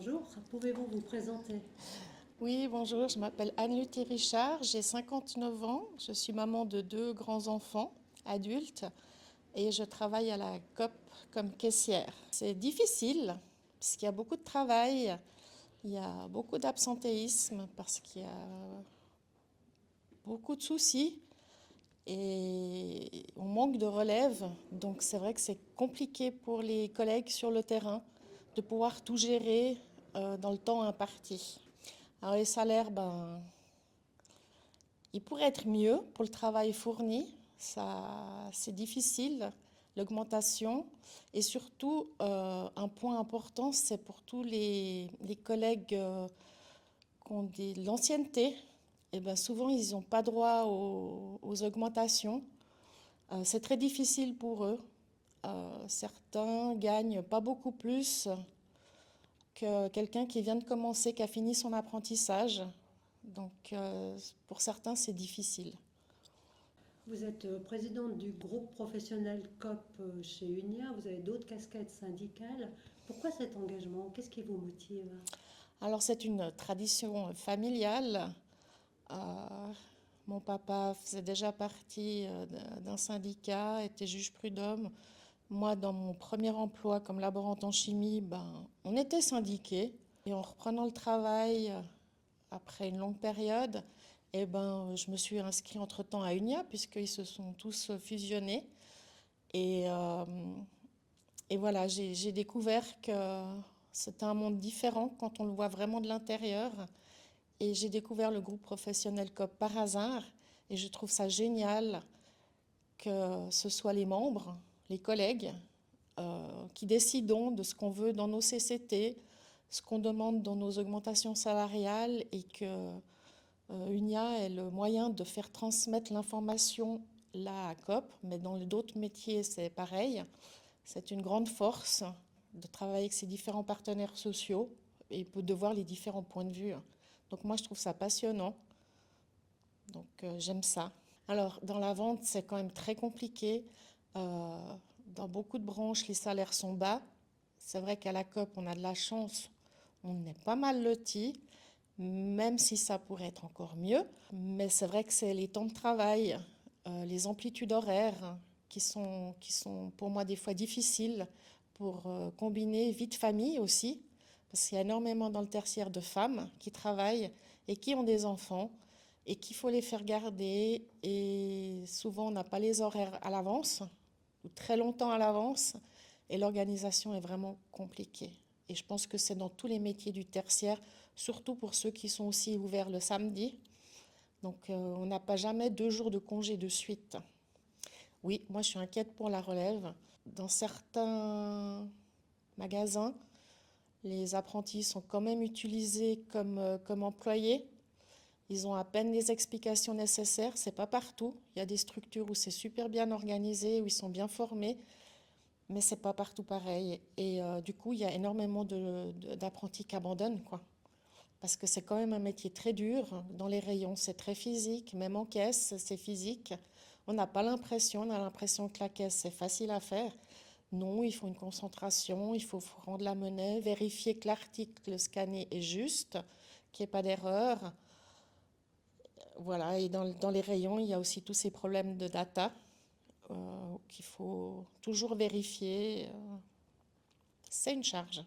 Bonjour, pouvez-vous vous présenter? Oui, bonjour, je m'appelle Anne-Luthie Richard, j'ai 59 ans, je suis maman de deux grands-enfants adultes et je travaille à la COP comme caissière. C'est difficile parce qu'il y a beaucoup de travail, il y a beaucoup d'absentéisme parce qu'il y a beaucoup de soucis et on manque de relève. Donc c'est vrai que c'est compliqué pour les collègues sur le terrain de pouvoir tout gérer dans le temps imparti. Alors les salaires, il pourrait être mieux pour le travail fourni. Ça, c'est difficile, l'augmentation. Et surtout, un point important, c'est pour tous les collègues qui ont de l'ancienneté. Et ben souvent, ils n'ont pas droit aux augmentations. C'est très difficile pour eux. Certains gagnent pas beaucoup plus que quelqu'un qui vient de commencer, qui a fini son apprentissage. Donc, pour certains, c'est difficile. Vous êtes présidente du groupe professionnel COP chez UNIA, vous avez d'autres casquettes syndicales. Pourquoi cet engagement? Qu'est-ce qui vous motive? Alors, c'est une tradition familiale. Euh, Mon papa faisait déjà partie d'un syndicat, était juge prud'homme. Moi, dans mon premier emploi comme laborante en chimie, on était syndiqués. Et en reprenant le travail après une longue période, je me suis inscrite entre-temps à UNIA, puisqu'ils se sont tous fusionnés. Et, euh, et voilà, j'ai découvert que c'était un monde différent quand on le voit vraiment de l'intérieur. Et j'ai découvert le groupe professionnel COP par hasard. Et je trouve ça génial que ce soit les membres, les collègues, qui décidons de ce qu'on veut dans nos CCT, ce qu'on demande dans nos augmentations salariales et que UNIA est le moyen de faire transmettre l'information là à COP, mais dans d'autres métiers c'est pareil. C'est une grande force de travailler avec ces différents partenaires sociaux et de voir les différents points de vue. Donc moi je trouve ça passionnant, donc j'aime ça. Alors dans la vente c'est quand même très compliqué. Euh, dans beaucoup de branches les salaires sont bas. C'est vrai qu'à la COP on a de la chance, on est pas mal lotis, même si ça pourrait être encore mieux. Mais c'est vrai que c'est les temps de travail, les amplitudes horaires qui sont pour moi des fois difficiles pour combiner vie de famille aussi, parce qu'il y a énormément dans le tertiaire de femmes qui travaillent et qui ont des enfants et qu'il faut les faire garder. Et souvent, on n'a pas les horaires à l'avance, ou très longtemps à l'avance, et l'organisation est vraiment compliquée. Et je pense que c'est dans tous les métiers du tertiaire, surtout pour ceux qui sont aussi ouverts le samedi. Donc on n'a pas jamais 2 jours de congé de suite. Oui, moi je suis inquiète pour la relève. Dans certains magasins, les apprentis sont quand même utilisés comme employés. Ils ont à peine les explications nécessaires. C'est pas partout. Il y a des structures où c'est super bien organisé, où ils sont bien formés, mais c'est pas partout pareil. Et du coup, il y a énormément d'apprentis qui abandonnent, quoi. Parce que c'est quand même un métier très dur. Dans les rayons, c'est très physique. Même en caisse, c'est physique. On n'a pas l'impression, on a l'impression que la caisse, c'est facile à faire. Non, il faut une concentration, il faut rendre la monnaie, vérifier que l'article scanné est juste, qu'il n'y ait pas d'erreur. Voilà, et dans les rayons, il y a aussi tous ces problèmes de data qu'il faut toujours vérifier. C'est une charge.